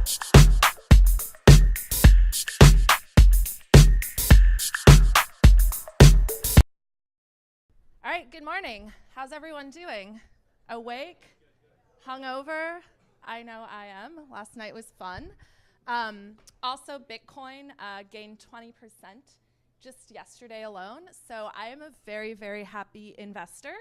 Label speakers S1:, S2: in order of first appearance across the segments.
S1: All right, good morning. How's everyone doing? Awake? Hungover? I know I am. Last night was fun. Also, Bitcoin gained 20% just yesterday alone. So I am a very, very happy investor.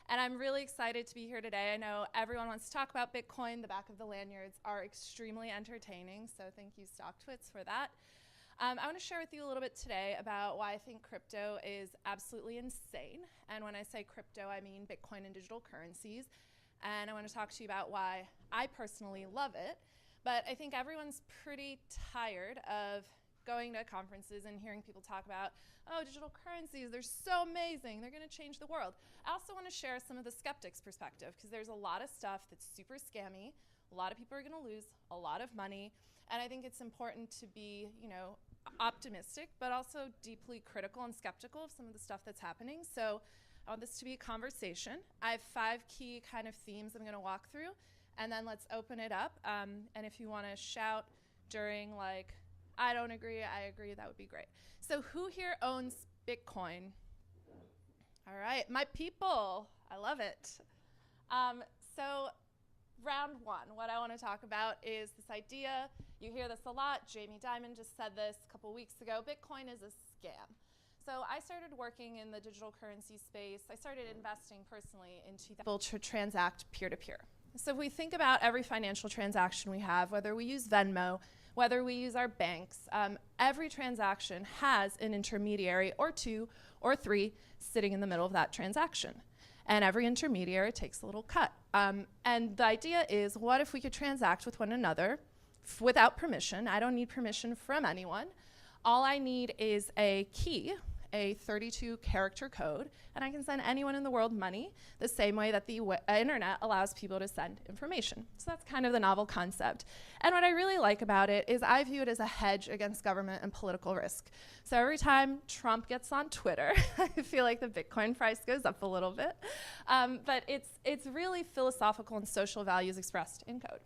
S1: And I'm really excited to be here today. I know everyone wants to talk about Bitcoin. The back of the lanyards are extremely entertaining. So thank you, StockTwits, for that. I want to share with you a little bit today about why I think crypto is absolutely insane. And when I say crypto, I mean Bitcoin and digital currencies. And I want to talk to you about why I personally love it. But I think everyone's pretty tired of going to conferences and hearing people talk about, oh, digital currencies, they're so amazing, they're going to change the world. I also want to share some of the skeptics' perspective, because there's a lot of stuff that's super scammy. A lot of people are going to lose a lot of money. And I think it's important to be, optimistic, but also deeply critical and skeptical of some of the stuff that's happening. So I want this to be a conversation. I have 5 key kind of themes I'm going to walk through, and then let's open it up. And if you want to shout during, I don't agree, I agree, that would be great. So who here owns Bitcoin? All right, my people. I love it. So round 1, what I want to talk about is this idea. You hear this a lot. Jamie Dimon just said this a couple weeks ago. Bitcoin is a scam. So I started working in the digital currency space. I started investing personally in 2000 to transact peer-to-peer. So if we think about every financial transaction we have, whether we use Venmo, whether we use our banks, every transaction has an intermediary or 2 or 3 sitting in the middle of that transaction. And every intermediary takes a little cut. And the idea is, what if we could transact with one another without permission? I don't need permission from anyone. All I need is a key, a 32-character code, and I can send anyone in the world money the same way that the internet allows people to send information. So that's kind of the novel concept. And what I really like about it is I view it as a hedge against government and political risk. So every time Trump gets on Twitter, I feel like the Bitcoin price goes up a little bit. But it's really philosophical and social values expressed in code.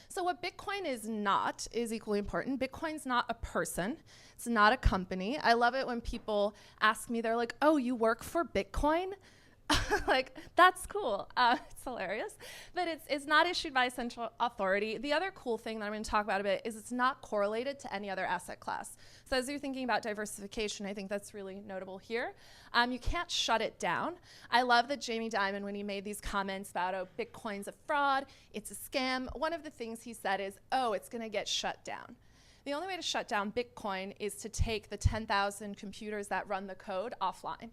S1: So what Bitcoin is not is equally important. Bitcoin's not a person. It's not a company. I love it when people ask me, they're like, oh, you work for Bitcoin? That's cool. It's hilarious. But it's not issued by a central authority. The other cool thing that I'm going to talk about a bit is it's not correlated to any other asset class. So as you're thinking about diversification, I think that's really notable here. You can't shut it down. I love that Jamie Dimon, when he made these comments about, oh, Bitcoin's a fraud, it's a scam, one of the things he said is, oh, it's going to get shut down. The only way to shut down Bitcoin is to take the 10,000 computers that run the code offline.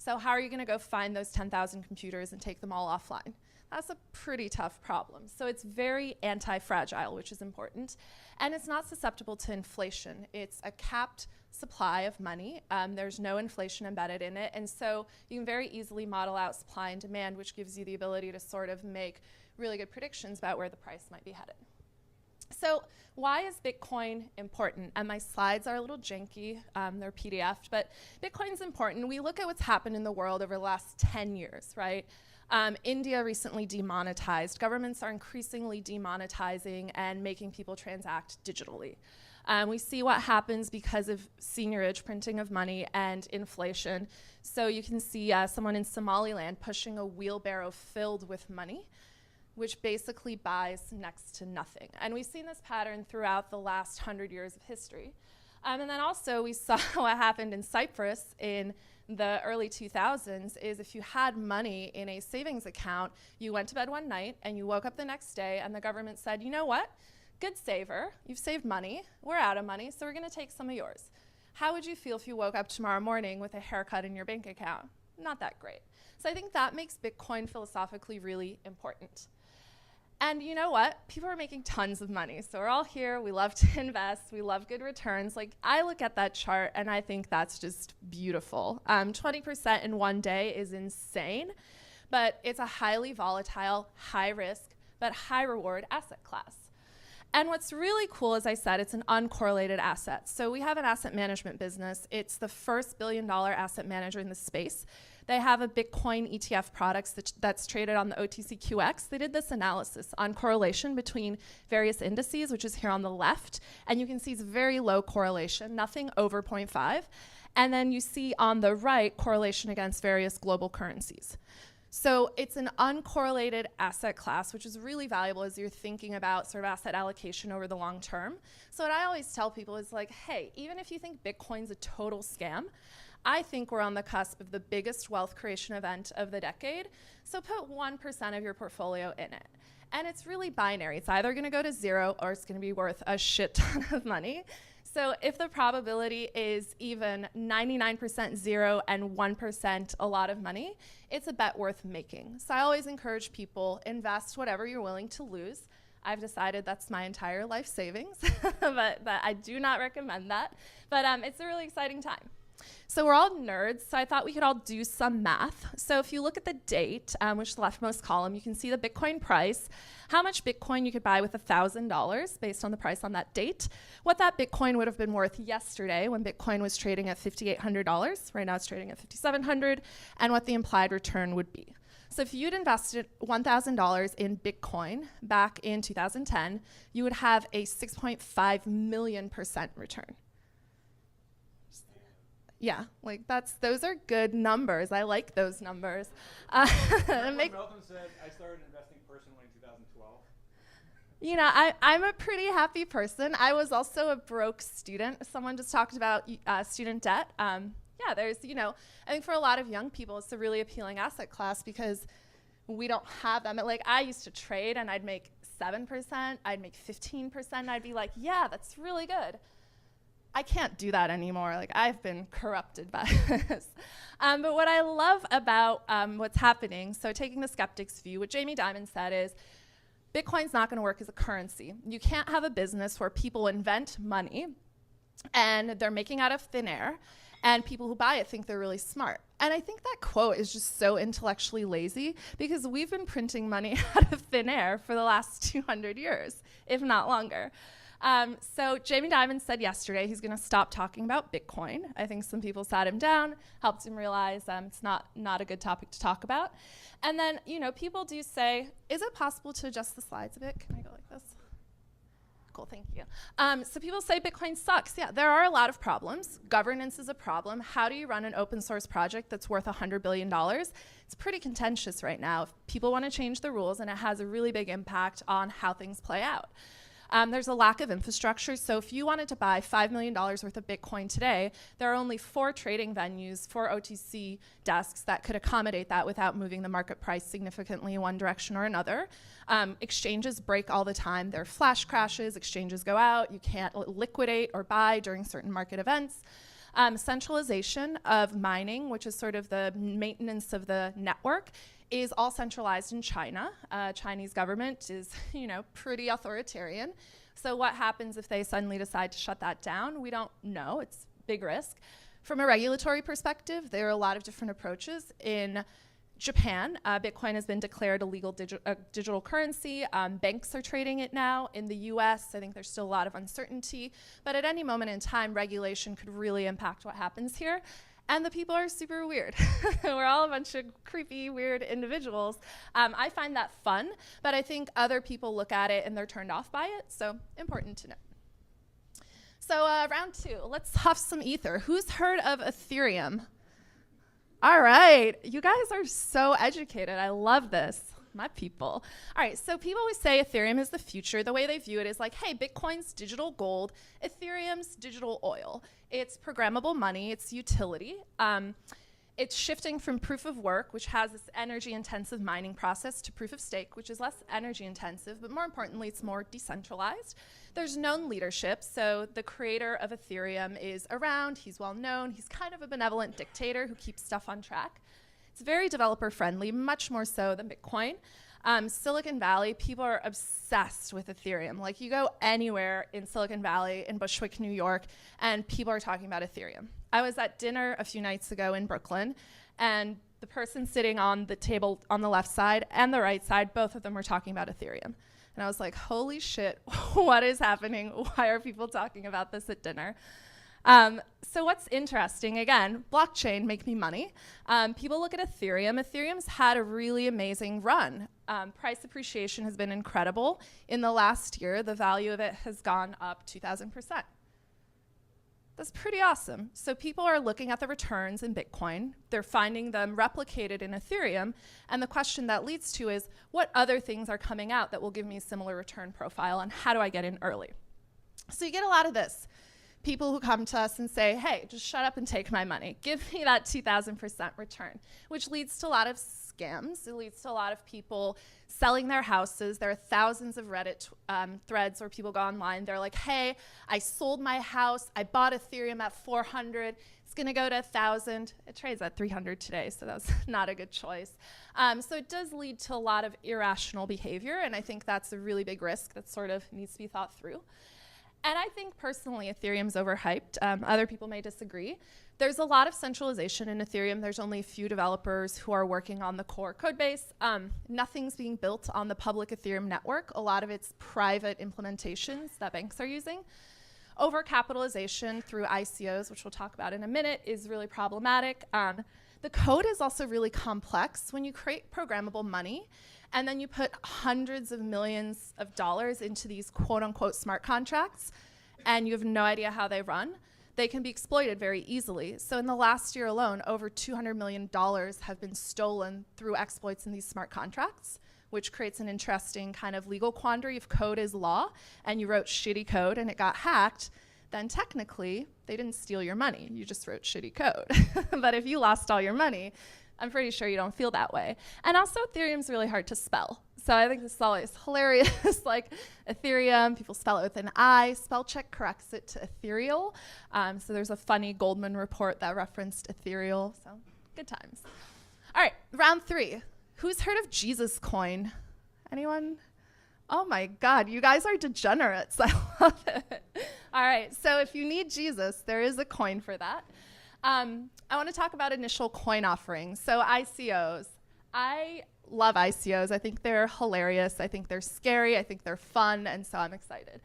S1: So how are you going to go find those 10,000 computers and take them all offline? That's a pretty tough problem. So it's very anti-fragile, which is important. And it's not susceptible to inflation. It's a capped supply of money. There's no inflation embedded in it. And so you can very easily model out supply and demand, which gives you the ability to sort of make really good predictions about where the price might be headed. So why is Bitcoin important? And my slides are a little janky. They're PDF'd, but Bitcoin's important. We look at what's happened in the world over the last 10 years, right? India recently demonetized. Governments are increasingly demonetizing and making people transact digitally. We see what happens because of seigniorage, printing of money, and inflation. So you can see someone in Somaliland pushing a wheelbarrow filled with money, which basically buys next to nothing. And we've seen this pattern throughout the last 100 years of history. And then also we saw what happened in Cyprus in the early 2000s is if you had money in a savings account, you went to bed one night and you woke up the next day and the government said, you know what? Good saver, you've saved money, we're out of money, so we're gonna take some of yours. How would you feel if you woke up tomorrow morning with a haircut in your bank account? Not that great. So I think that makes Bitcoin philosophically really important. And you know what? People are making tons of money. So we're all here. We love to invest. We love good returns. I look at that chart and I think that's just beautiful. 20% in one day is insane, but it's a highly volatile, high risk, but high reward asset class. And what's really cool, as I said, it's an uncorrelated asset. So we have an asset management business. It's the first billion-dollar asset manager in the space. They have a Bitcoin ETF product that's traded on the OTCQX. They did this analysis on correlation between various indices, which is here on the left. And you can see it's very low correlation, nothing over 0.5. And then you see on the right correlation against various global currencies. So it's an uncorrelated asset class, which is really valuable as you're thinking about sort of asset allocation over the long term. So what I always tell people is like, hey, even if you think Bitcoin's a total scam, I think we're on the cusp of the biggest wealth creation event of the decade. So put 1% of your portfolio in it. And it's really binary. It's either going to go to zero or it's going to be worth a shit ton of money. So if the probability is even 99% zero and 1% a lot of money, it's a bet worth making. So I always encourage people, invest whatever you're willing to lose. I've decided that's my entire life savings, but I do not recommend that. But it's a really exciting time. So we're all nerds, so I thought we could all do some math. So if you look at the date, which is the leftmost column, you can see the Bitcoin price, how much Bitcoin you could buy with $1,000 based on the price on that date, what that Bitcoin would have been worth yesterday when Bitcoin was trading at $5,800, right now it's trading at $5,700, and what the implied return would be. So if you'd invested $1,000 in Bitcoin back in 2010, you would have a 6.5 million % return. Yeah, like those are good numbers. I like those numbers.
S2: Meltem said, I started investing personally in 2012.
S1: You know, I'm a pretty happy person. I was also a broke student. Someone just talked about student debt. Yeah, there's, you know, I think for a lot of young people, it's a really appealing asset class because we don't have them. Like I used to trade and I'd make 7%, I'd make 15%. I'd be like, yeah, that's really good. I can't do that anymore. Like I've been corrupted by this. But what I love about what's happening, so taking the skeptic's view, what Jamie Dimon said is, Bitcoin's not gonna work as a currency. You can't have a business where people invent money and they're making out of thin air and people who buy it think they're really smart. And I think that quote is just so intellectually lazy because we've been printing money out of thin air for the last 200 years, if not longer. So Jamie Dimon said yesterday he's going to stop talking about Bitcoin. I think some people sat him down, helped him realize it's not a good topic to talk about. And then, you know, people do say, is it possible to adjust the slides a bit? Can I go like this? Cool, thank you. So people say Bitcoin sucks. Yeah, there are a lot of problems. Governance is a problem. How do you run an open source project that's worth $100 billion? It's pretty contentious right now. If people want to change the rules, and it has a really big impact on how things play out. There's a lack of infrastructure. So if you wanted to buy $5 million worth of Bitcoin today, there are only 4 trading venues, 4 OTC desks that could accommodate that without moving the market price significantly in one direction or another. Exchanges break all the time. There are flash crashes, exchanges go out, you can't liquidate or buy during certain market events. Centralization of mining, which is sort of the maintenance of the network, is all centralized in China. Chinese government is, you know, pretty authoritarian. So what happens if they suddenly decide to shut that down? We don't know. It's big risk. From a regulatory perspective, there are a lot of different approaches. In Japan, Bitcoin has been declared a legal digital currency. Banks are trading it now. In the US, I think there's still a lot of uncertainty. But at any moment in time, regulation could really impact what happens here. And the people are super weird. We're all a bunch of creepy, weird individuals. I find that fun, but I think other people look at it and they're turned off by it, so important to know. So round 2, let's huff some ether. Who's heard of Ethereum? All right, you guys are so educated. I love this. My people. All right, so people always say Ethereum is the future. The way they view it is like, hey, Bitcoin's digital gold, Ethereum's digital oil. It's programmable money, it's utility. It's shifting from proof of work, which has this energy-intensive mining process, to proof of stake, which is less energy-intensive, but more importantly, it's more decentralized. There's known leadership, so the creator of Ethereum is around, he's well-known, he's kind of a benevolent dictator who keeps stuff on track. It's very developer-friendly, much more so than Bitcoin. Silicon Valley, people are obsessed with Ethereum. Like you go anywhere in Silicon Valley, in Bushwick, New York, and people are talking about Ethereum. I was at dinner a few nights ago in Brooklyn, and the person sitting on the table on the left side and the right side, both of them were talking about Ethereum. And I was like, holy shit, what is happening? Why are people talking about this at dinner? So what's interesting, again, blockchain make me money. People look at Ethereum. Ethereum's had a really amazing run. Price appreciation has been incredible. In the last year, the value of it has gone up 2,000%. That's pretty awesome. So people are looking at the returns in Bitcoin. They're finding them replicated in Ethereum. And the question that leads to is, what other things are coming out that will give me a similar return profile, and how do I get in early? So you get a lot of this. People who come to us and say, hey, just shut up and take my money. Give me that 2,000% return, which leads to a lot of scams. It leads to a lot of people selling their houses. There are thousands of Reddit threads where people go online. They're like, hey, I sold my house. I bought Ethereum at 400. It's going to go to 1,000. It trades at 300 today, so that's not a good choice. So it does lead to a lot of irrational behavior, and I think that's a really big risk that sort of needs to be thought through. And I think personally Ethereum's overhyped. Other people may disagree. There's a lot of centralization in Ethereum. There's only a few developers who are working on the core code base. Nothing's being built on the public Ethereum network. A lot of it's private implementations that banks are using. Overcapitalization through ICOs, which we'll talk about in a minute, is really problematic. The code is also really complex. When you create programmable money, and then you put hundreds of millions of dollars into these quote-unquote smart contracts, and you have no idea how they run, they can be exploited very easily. So in the last year alone, over $200 million have been stolen through exploits in these smart contracts, which creates an interesting kind of legal quandary. If code is law, and you wrote shitty code and it got hacked, then technically, they didn't steal your money. You just wrote shitty code. But if you lost all your money, I'm pretty sure you don't feel that way. And also, Ethereum's really hard to spell. So I think this is always hilarious. Like Ethereum, people spell it with an I. Spell check corrects it to ethereal. So there's a funny Goldman report that referenced ethereal. So good times. All right, round 3. Who's heard of Jesus coin? Anyone? Oh my God, you guys are degenerates. I love it. All right, so if you need Jesus, there is a coin for that. I want to talk about initial coin offerings. So ICOs. I love ICOs. I think they're hilarious. I think they're scary. I think they're fun, and so I'm excited.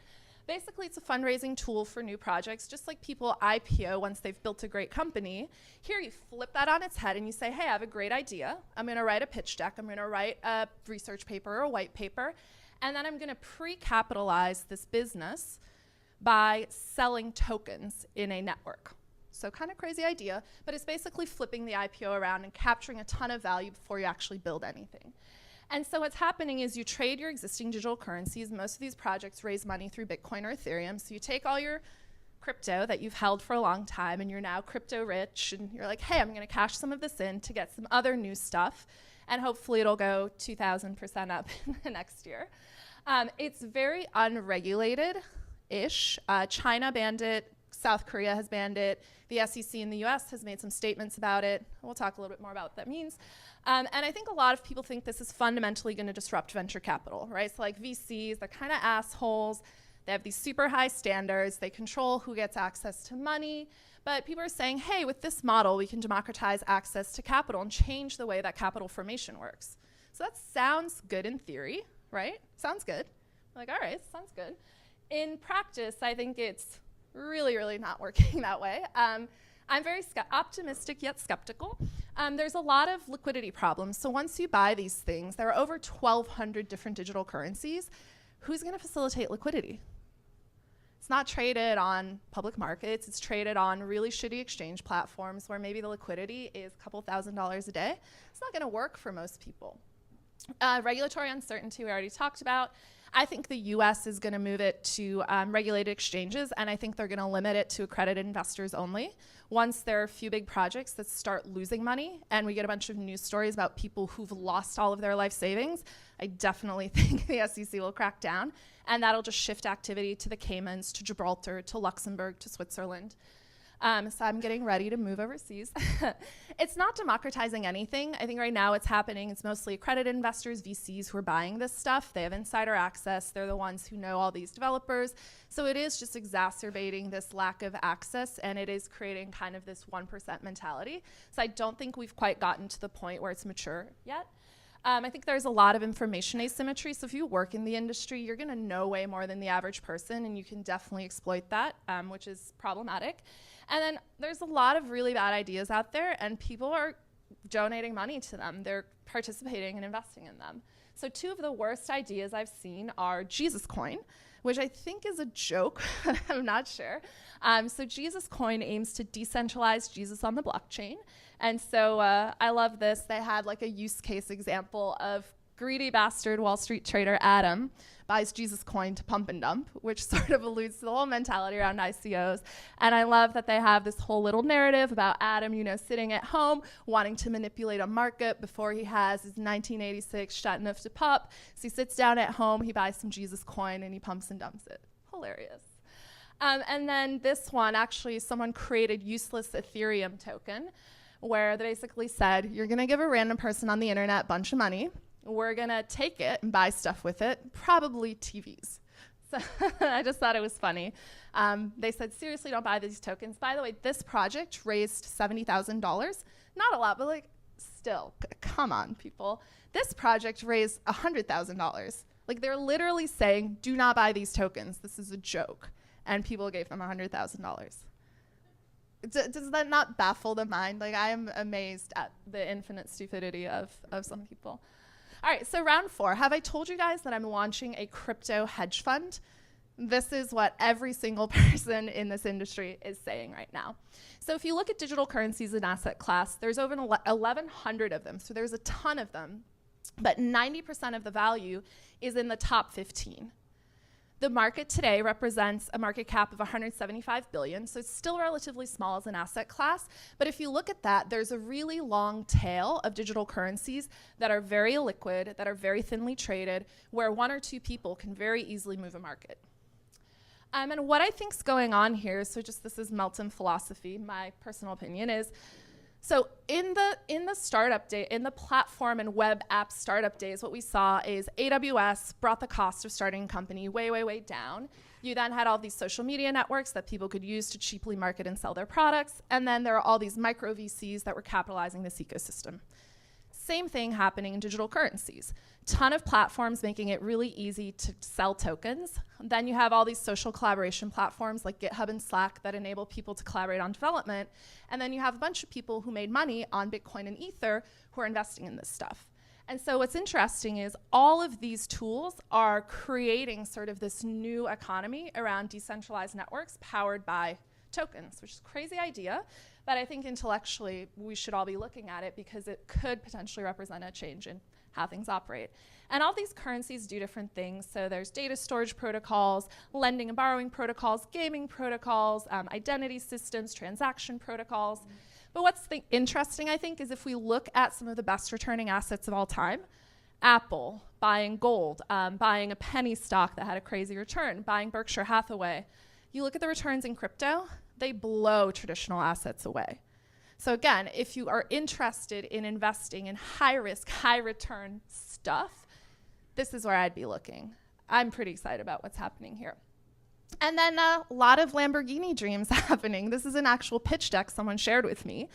S1: Basically, it's a fundraising tool for new projects, just like people IPO once they've built a great company. Here, you flip that on its head and you say, hey, I have a great idea. I'm going to write a pitch deck. I'm going to write a research paper or a white paper, and then I'm going to pre-capitalize this business by selling tokens in a network. So kind of crazy idea, but it's basically flipping the IPO around and capturing a ton of value before you actually build anything. And so what's happening is you trade your existing digital currencies. Most of these projects raise money through Bitcoin or Ethereum. So you take all your crypto that you've held for a long time and you're now crypto rich, and you're like, hey, I'm going to cash some of this in to get some other new stuff, and hopefully it'll go 2,000% up in the next year. It's very unregulated-ish. China banned it. South Korea has banned it. The SEC in the US has made some statements about it. We'll talk a little bit more about what that means. And I think a lot of people think this is fundamentally going to disrupt venture capital, right? So like VCs, they're kind of assholes. They have these super high standards. They control who gets access to money. But people are saying, hey, with this model, we can democratize access to capital and change the way that capital formation works. So that sounds good in theory, right? Sounds good. Like, all right, sounds good. In practice, I think it's really, really not working that way. I'm very optimistic yet skeptical. There's a lot of liquidity problems. So once you buy these things, there are over 1,200 different digital currencies. Who's going to facilitate liquidity? It's not traded on public markets. It's traded on really shitty exchange platforms where maybe the liquidity is a couple $1,000s a day. It's not going to work for most people. Regulatory uncertainty we already talked about. I think the US is going to move it to regulated exchanges, and I think they're going to limit it to accredited investors only. Once there are a few big projects that start losing money and we get a bunch of news stories about people who've lost all of their life savings, I definitely think the SEC will crack down, and that'll just shift activity to the Caymans, to Gibraltar, to Luxembourg, to Switzerland. So I'm getting ready to move overseas. It's not democratizing anything. I think right now what's happening, it's mostly accredited investors, VCs who are buying this stuff. They have insider access. They're the ones who know all these developers. So it is just exacerbating this lack of access, and it is creating kind of this 1% mentality. So I don't think we've quite gotten to the point where it's mature yet. I think there's a lot of information asymmetry. So if you work in the industry, you're going to know way more than the average person, and you can definitely exploit that, which is problematic. And then there's a lot of really bad ideas out there, and people are donating money to them. They're participating and investing in them. So 2 of the worst ideas I've seen are Jesus Coin, which I think is a joke. I'm not sure. So Jesus Coin aims to decentralize Jesus on the blockchain. And so I love this. They had like a use case example of greedy bastard Wall Street trader Adam buys Jesus Coin to pump and dump, which sort of alludes to the whole mentality around ICOs. And I love that they have this whole little narrative about Adam, sitting at home, wanting to manipulate a market before he has his 1986 Chateauneuf de Pape. So he sits down at home, he buys some Jesus Coin, and he pumps and dumps it. Hilarious. And then this one, actually, someone created useless Ethereum token, where they basically said, you're going to give a random person on the internet a bunch of money. We're going to take it and buy stuff with it, probably TVs. So I just thought it was funny. They said, seriously, don't buy these tokens. By the way, this project raised $70,000. Not a lot, but like, still, come on, people. This project raised $100,000. Like, they're literally saying, do not buy these tokens. This is a joke. And people gave them $100,000. Does that not baffle the mind? Like, I am amazed at the infinite stupidity of some people. All right, so round 4. Have I told you guys that I'm launching a crypto hedge fund? This is what every single person in this industry is saying right now. So if you look at digital currencies as an asset class, there's over 1,100 of them. So there's a ton of them, but 90% of the value is in the top 15. The market today represents a market cap of 175 billion, so it's still relatively small as an asset class. But if you look at that, there's a really long tail of digital currencies that are very illiquid, that are very thinly traded, where 1 or 2 people can very easily move a market. And what I think's going on here, so just this is Meltem philosophy, my personal opinion is, so in the startup day, in the platform and web app startup days, what we saw is AWS brought the cost of starting a company way, way, way down. You then had all these social media networks that people could use to cheaply market and sell their products. And then there are all these micro VCs that were capitalizing this ecosystem. Same thing happening in digital currencies. Ton of platforms making it really easy to sell tokens. Then you have all these social collaboration platforms like GitHub and Slack that enable people to collaborate on development. And then you have a bunch of people who made money on Bitcoin and Ether who are investing in this stuff. And so what's interesting is all of these tools are creating sort of this new economy around decentralized networks powered by tokens, which is a crazy idea. But I think intellectually we should all be looking at it because it could potentially represent a change in how things operate. And all these currencies do different things. So there's data storage protocols, lending and borrowing protocols, gaming protocols, identity systems, transaction protocols. But what's interesting, I think, is if we look at some of the best returning assets of all time, Apple, buying gold, buying a penny stock that had a crazy return, buying Berkshire Hathaway. You look at the returns in crypto, they blow traditional assets away. So again, if you are interested in investing in high risk, high return stuff, this is where I'd be looking. I'm pretty excited about what's happening here. And then a lot of Lamborghini dreams happening. This is an actual pitch deck someone shared with me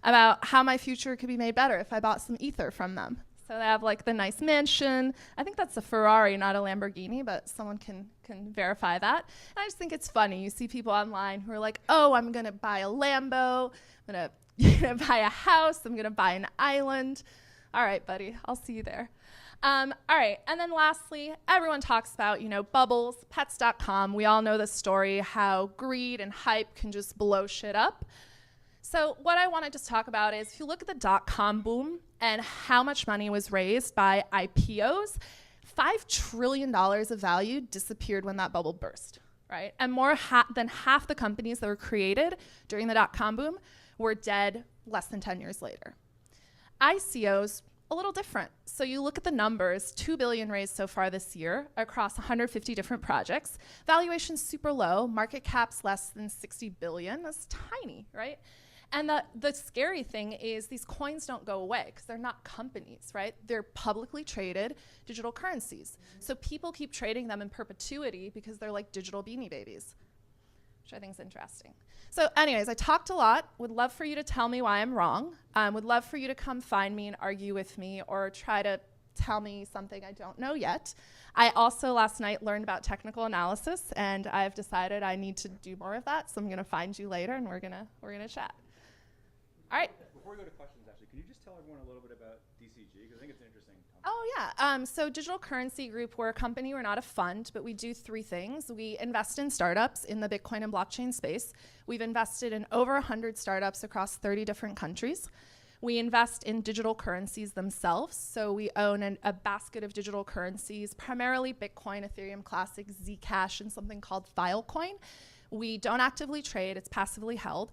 S1: about how my future could be made better if I bought some Ether from them. So they have like the nice mansion. I think that's a Ferrari, not a Lamborghini, but someone can verify that. And I just think it's funny. You see people online who are like, oh, I'm going to buy a Lambo. I'm going to buy a house. I'm going to buy an island. All right, buddy, I'll see you there. All right, and then lastly, everyone talks about, bubbles, pets.com. We all know the story, how greed and hype can just blow shit up. So what I want to just talk about is if you look at the dot-com boom and how much money was raised by IPOs, $5 trillion of value disappeared when that bubble burst, right? And more than half the companies that were created during the dot-com boom were dead less than 10 years later. ICOs, a little different. So you look at the numbers, $2 billion raised so far this year across 150 different projects. Valuation's super low, market cap's less than 60 billion. That's tiny, right? And the scary thing is these coins don't go away because they're not companies, right? They're publicly traded digital currencies. So people keep trading them in perpetuity because they're like digital beanie babies. which I think is interesting. So anyways, I talked a lot. Would love for you to tell me why I'm wrong. Would love for you to come find me and argue with me or try to tell me something I don't know yet. I also last night learned about technical analysis, and I've decided I need to do more of that. So I'm going to find you later, and we're gonna chat. All right.
S2: Before we go to questions, actually, can you just tell everyone a little bit about DCG? Because I think it's an interesting topic.
S1: Oh, yeah. So Digital Currency Group, we're a company, we're not a fund, but we do three things. We invest in startups in the Bitcoin and blockchain space. We've invested in over 100 startups across 30 different countries. We invest in digital currencies themselves. So we own a basket of digital currencies, primarily Bitcoin, Ethereum Classic, Zcash, and something called Filecoin. We don't actively trade, it's passively held.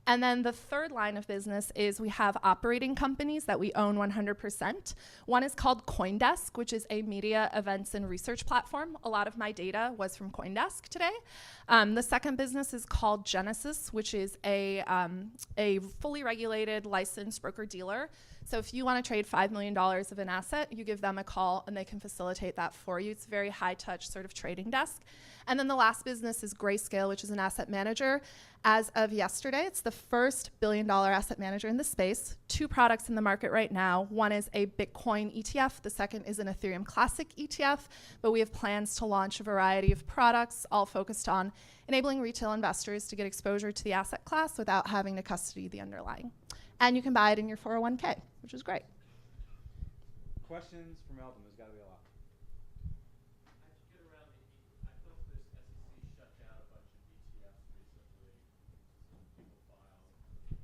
S1: And then the third line of business is we have operating companies that we own 100%. One is called CoinDesk, which is a media, events, and research platform. A lot of my data was from CoinDesk today. The second business is called Genesis, which is a fully regulated licensed broker-dealer. So if you want to trade $5 million of an asset, you give them a call and they can facilitate that for you. It's a very high-touch sort of trading desk. And then the last business is Grayscale, which is an asset manager. As of yesterday, it's the first billion-dollar asset manager in the space. Two products in the market right now. One is a Bitcoin ETF. The second is an Ethereum Classic ETF. But we have plans to launch a variety of products, all focused on enabling retail investors to get exposure to the asset class without having to custody the underlying. And you can buy it in your 401k, which is great.
S2: Questions for Meltem? There's got to be a lot.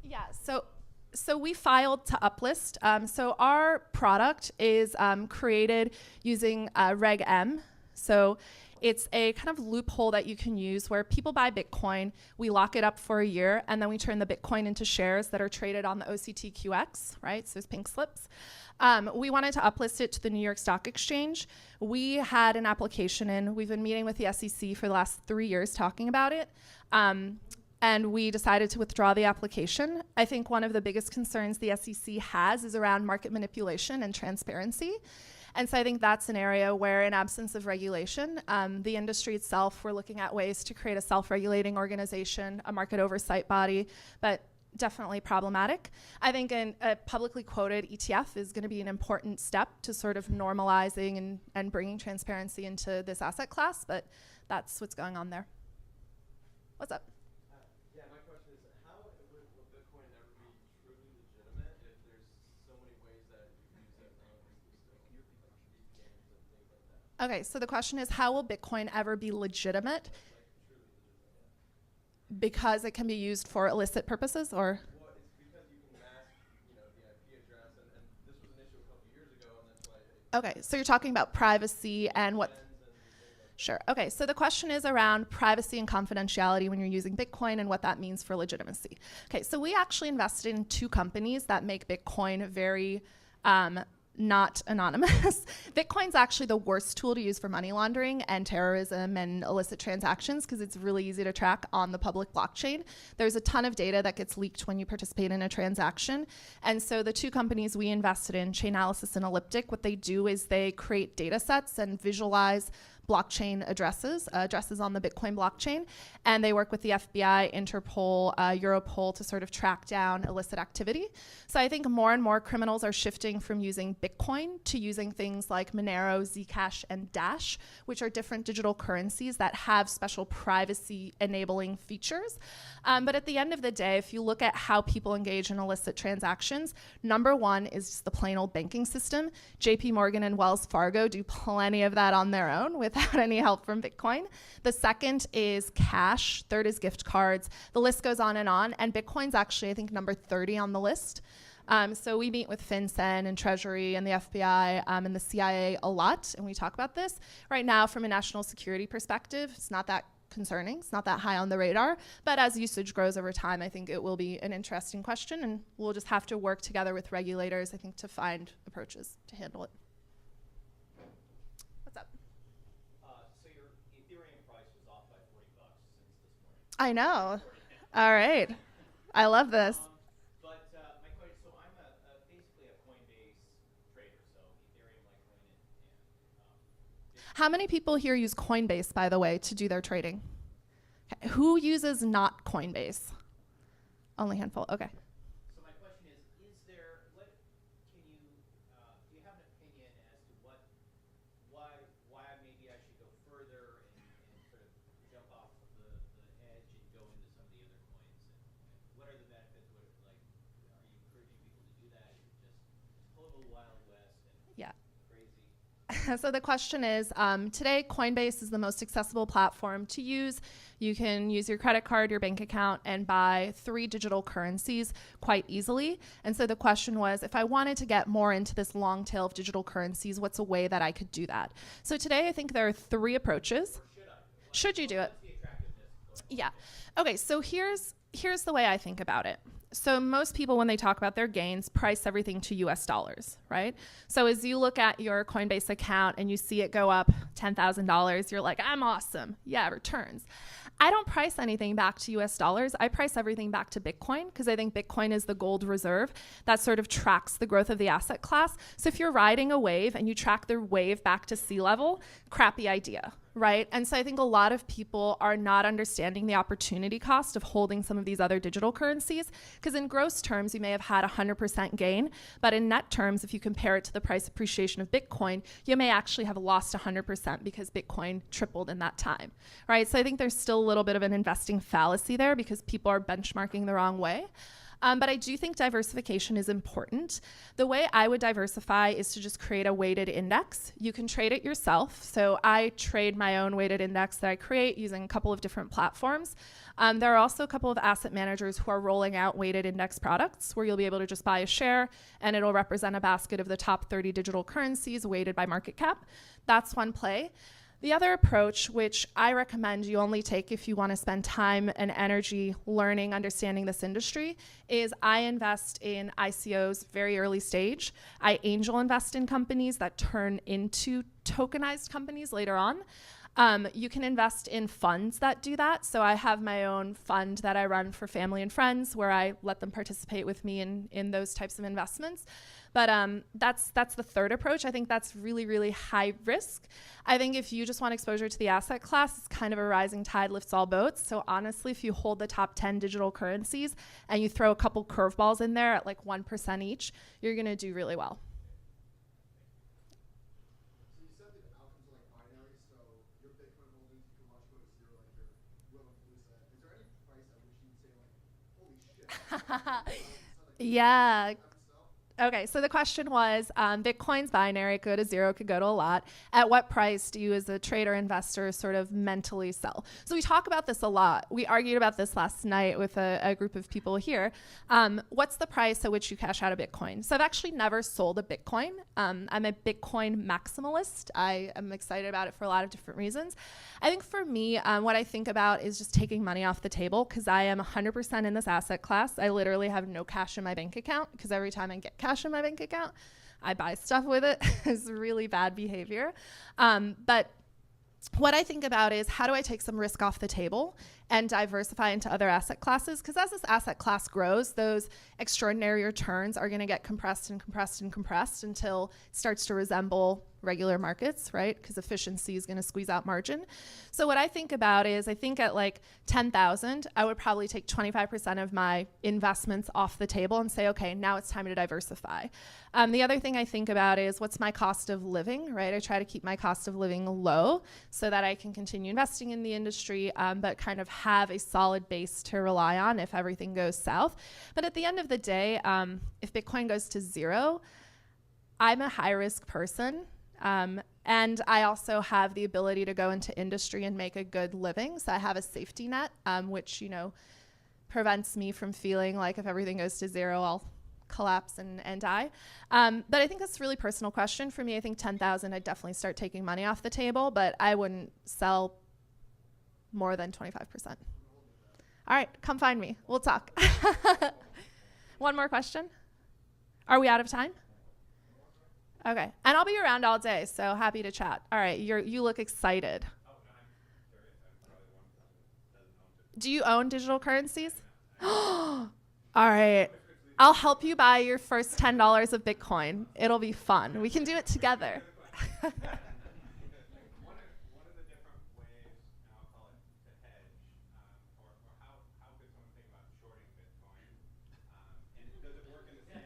S1: Yeah, so we filed to uplist. So our product is created using Reg M. So it's a kind of loophole that you can use where people buy Bitcoin, we lock it up for a year, and then we turn the Bitcoin into shares that are traded on the OTCQX, right? So it's pink slips. We wanted to uplist it to the New York Stock Exchange. We had an application in. We've been meeting with the SEC for the last 3 years talking about it. And we decided to withdraw the application. I think one of the biggest concerns the SEC has is around market manipulation and transparency. And so I think that's an area where, in absence of regulation, the industry itself, we're looking at ways to create a self-regulating organization, a market oversight body, but definitely problematic. I think a publicly quoted ETF is going to be an important step to sort of normalizing and bringing transparency into this asset class, but that's what's going on there. What's up?
S3: Yeah, my question is, how will Bitcoin ever be truly legitimate if there's so many ways that you can use it games and things like that?
S1: Okay, so the question is, how will Bitcoin ever be legitimate? Because it can be used for illicit purposes, or?
S3: Well, it's because you can mask, the IP address, and this was an issue a couple years ago, and that's why.
S1: Okay, so you're talking about privacy and what? Sure. Okay, so the question is around privacy and confidentiality when you're using Bitcoin and what that means for legitimacy. Okay, so we actually invested in two companies that make Bitcoin very not anonymous. Bitcoin's actually the worst tool to use for money laundering and terrorism and illicit transactions because it's really easy to track on the public blockchain. There's a ton of data that gets leaked when you participate in a transaction. And so the two companies we invested in, Chainalysis and Elliptic, what they do is they create data sets and visualize blockchain addresses on the Bitcoin blockchain, and they work with the FBI, Interpol, Europol to sort of track down illicit activity. So I think more and more criminals are shifting from using Bitcoin to using things like Monero, Zcash, and Dash, which are different digital currencies that have special privacy enabling features. But at the end of the day, if you look at how people engage in illicit transactions, number one is just the plain old banking system. JP Morgan and Wells Fargo do plenty of that on their own without any help from Bitcoin. The second is cash. Third is gift cards. The list goes on. And Bitcoin's actually, I think, number 30 on the list. So we meet with FinCEN and Treasury and the FBI and the CIA a lot, and we talk about this. Right now, from a national security perspective, it's not that concerning. It's not that high on the radar. But as usage grows over time, I think it will be an interesting question, and we'll just have to work together with regulators, I think, to find approaches to handle it. What's up?
S3: So your Ethereum price was off by $40 since this morning.
S1: I know. All right. I love this.
S3: But my question, so I'm basically a Coinbase trader, so Ethereum, Litecoin, and
S1: How many people here use Coinbase, by the way, to do their trading? Okay. Who uses not Coinbase? Only handful. Okay.
S4: So my question is there, what, can you, do you have an opinion as to why maybe I should go further and sort of jump off of the edge and go into some of the other coins? And what are the benefits? What, like, are you encouraging people to do that? Is it just total Wild West and
S1: Yeah.
S4: crazy?
S1: So the question is, today Coinbase is the most accessible platform to use. You can use your credit card, your bank account, and buy 3 digital currencies quite easily. And so the question was, if I wanted to get more into this long tail of digital currencies, what's a way that I could do that? So today I think there are 3 approaches. Should you do it?
S4: What's the attractiveness going on?
S1: Yeah. Okay, so here's the way I think about it. So most people, when they talk about their gains, price everything to US dollars, right? So as you look at your Coinbase account and you see it go up $10,000, you're like, I'm awesome. Yeah, returns. I don't price anything back to US dollars. I price everything back to Bitcoin because I think Bitcoin is the gold reserve that sort of tracks the growth of the asset class. So if you're riding a wave and you track the wave back to sea level, crappy idea, right? And so I think a lot of people are not understanding the opportunity cost of holding some of these other digital currencies, because in gross terms, you may have had 100% gain, but in net terms, if you compare it to the price appreciation of Bitcoin, you may actually have lost 100% because Bitcoin tripled in that time, right? So I think there's still a little bit of an investing fallacy there because people are benchmarking the wrong way. But I do think diversification is important. The way I would diversify is to just create a weighted index. You can trade it yourself. So I trade my own weighted index that I create using a couple of different platforms. There are also a couple of asset managers who are rolling out weighted index products where you'll be able to just buy a share and it'll represent a basket of the top 30 digital currencies weighted by market cap. That's one play. The other approach, which I recommend you only take if you want to spend time and energy learning, understanding this industry, is I invest in ICOs very early stage. I angel invest in companies that turn into tokenized companies later on. You can invest in funds that do that. So I have my own fund that I run for family and friends where I let them participate with me in those types of investments. But that's the third approach. I think that's really, really high risk. I think if you just want exposure to the asset class, it's kind of a rising tide lifts all boats. So honestly, if you hold the top 10 digital currencies and you throw a couple curveballs in there at like 1% each, you're going to do really well.
S5: So you said that outcomes are like binary, so your Bitcoin holdings, you can watch go to zero like you're willing to lose that. Is there any price at which you'd say like, holy shit?
S1: Yeah. Okay, so the question was, Bitcoin's binary, it could go to zero, it could go to a lot. At what price do you as a trader investor sort of mentally sell? So we talk about this a lot. We argued about this last night with a group of people here. What's the price at which you cash out a Bitcoin? So I've actually never sold a Bitcoin. I'm a Bitcoin maximalist. I am excited about it for a lot of different reasons. I think for me, what I think about is just taking money off the table because I am 100% in this asset class. I literally have no cash in my bank account because every time I get cash in my bank account, I buy stuff with it. It's really bad behavior. But what I think about is how do I take some risk off the table and diversify into other asset classes? Because as this asset class grows, those extraordinary returns are going to get compressed and compressed and compressed until it starts to resemble regular markets, right? Because efficiency is going to squeeze out margin. So what I think about is I think at like 10,000, I would probably take 25% of my investments off the table and say, okay, now it's time to diversify. The other thing I think about is what's my cost of living, right? I try to keep my cost of living low so that I can continue investing in the industry, but kind of have a solid base to rely on if everything goes south. But at the end of the day, if Bitcoin goes to zero, I'm a high risk person. And I also have the ability to go into industry and make a good living. So I have a safety net, which, prevents me from feeling like if everything goes to zero, I'll collapse and die. But I think that's a really personal question. For me, I think 10,000, I'd definitely start taking money off the table, but I wouldn't sell more than 25%. All right, come find me. We'll talk. One more question. Are we out of time? Okay, and I'll be around all day, so happy to chat. All right, you look excited.
S2: Oh, no, I'm curious. I'm probably the one that doesn't own it.
S1: Do you own digital currencies? All right, I'll help you buy your first $10 of Bitcoin. It'll be fun. We can do it together.
S2: One of the different ways, and I'll call it to hedge,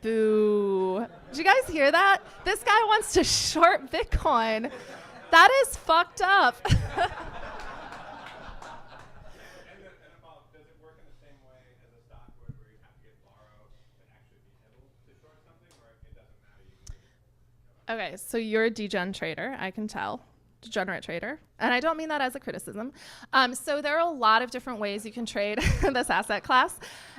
S1: Boo. Did you guys hear that? This guy wants to short Bitcoin. That is fucked up.
S2: And about, does it work in the same way as a stock where you have to get borrowed to actually be able to short something, or it doesn't matter? You can just,
S1: Okay, so you're a degen trader, I can tell. Degenerate trader. And I don't mean that as a criticism. So there are a lot of different ways you can trade this asset class.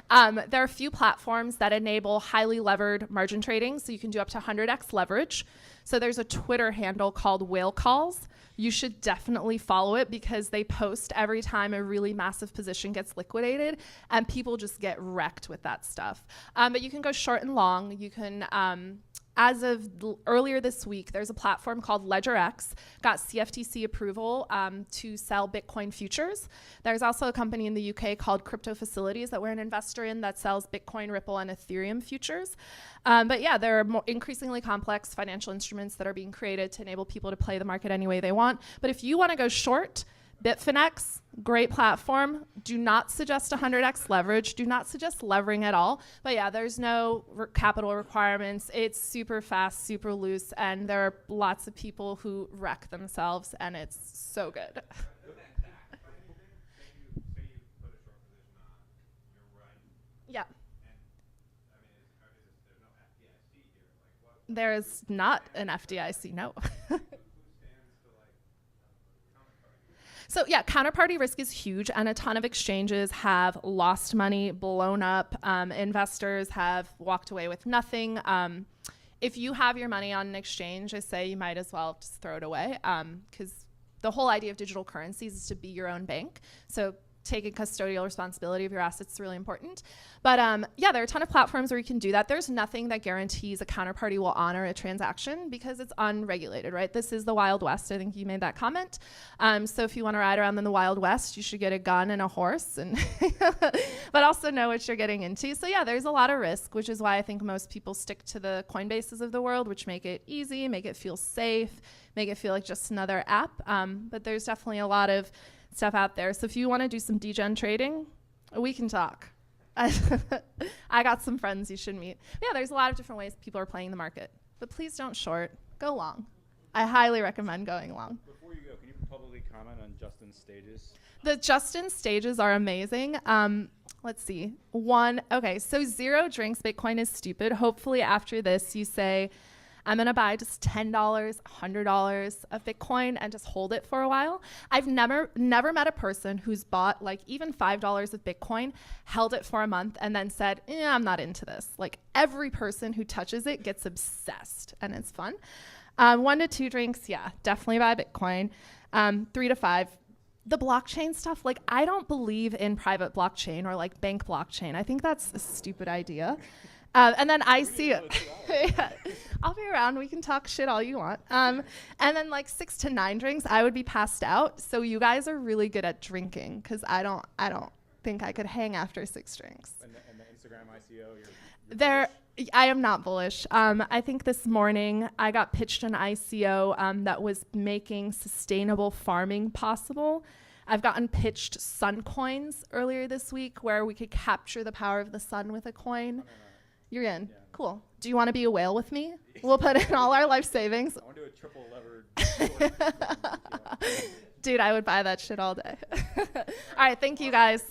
S1: There are a few platforms that enable highly levered margin trading, so you can do up to 100x leverage. So there's a Twitter handle called Whale Calls. You should definitely follow it because they post every time a really massive position gets liquidated, and people just get wrecked with that stuff. But you can go short and long. You can as of earlier this week, there's a platform called LedgerX, got CFTC approval to sell Bitcoin futures. There's also a company in the UK called Crypto Facilities that we're an investor in that sells Bitcoin, Ripple, and Ethereum futures. But yeah, there are more increasingly complex financial instruments that are being created to enable people to play the market any way they want. But if you want to go short, Bitfinex, great platform. Do not suggest 100x leverage. Do not suggest levering at all. But yeah, there's no capital requirements. It's super fast, super loose, and there are lots of people who wreck themselves, and it's so good.
S2: say you put a short position on, you're right.
S1: Yeah.
S2: And I mean, there's no FDIC here. Like, what?
S1: There is not an FDIC, no.
S2: Who stands to like counterparty?
S1: So yeah, counterparty risk is huge, and a ton of exchanges have lost money, blown up. Investors have walked away with nothing. If you have your money on an exchange, I say you might as well just throw it away, because the whole idea of digital currencies is to be your own bank. So taking custodial responsibility of your assets is really important. But yeah, there are a ton of platforms where you can do that. There's nothing that guarantees a counterparty will honor a transaction because it's unregulated, right? This is the Wild West. I think you made that comment. So if you want to ride around in the Wild West, you should get a gun and a horse, and but also know what you're getting into. So yeah, there's a lot of risk, which is why I think most people stick to the Coinbases of the world, which make it easy, make it feel safe, make it feel like just another app. But there's definitely a lot of stuff out there. So if you want to do some degen trading, we can talk. I got some friends you should meet. But yeah, there's a lot of different ways people are playing the market. But please don't short. Go long. I highly recommend going long.
S2: Before you go, can you publicly comment on Justin's stages?
S1: The Justin stages are amazing. Let's see. Okay, so 0 drinks Bitcoin is stupid. Hopefully after this you say, I'm going to buy just $10, $100 of Bitcoin and just hold it for a while. I've never met a person who's bought like even $5 of Bitcoin, held it for a month, and then said, I'm not into this. Like every person who touches it gets obsessed, and it's fun. 1 to 2 drinks, yeah, definitely buy Bitcoin. 3 to 5. The blockchain stuff, like I don't believe in private blockchain or like bank blockchain. I think that's a stupid idea. And then I see it. Yeah. I'll be around. We can talk shit all you want. And then like 6 to 9 drinks, I would be passed out. So you guys are really good at drinking, because I don't think I could hang after 6 drinks.
S2: And the Instagram ICO, you're
S1: There, I am not bullish. I think this morning I got pitched an ICO that was making sustainable farming possible. I've gotten pitched sun coins earlier this week where we could capture the power of the sun with a coin. You're in. Yeah. Cool. Do you want to be a whale with me? We'll put in all our life savings.
S2: I want to do a triple levered.
S1: Dude, I would buy that shit all day. All right. Thank you, guys.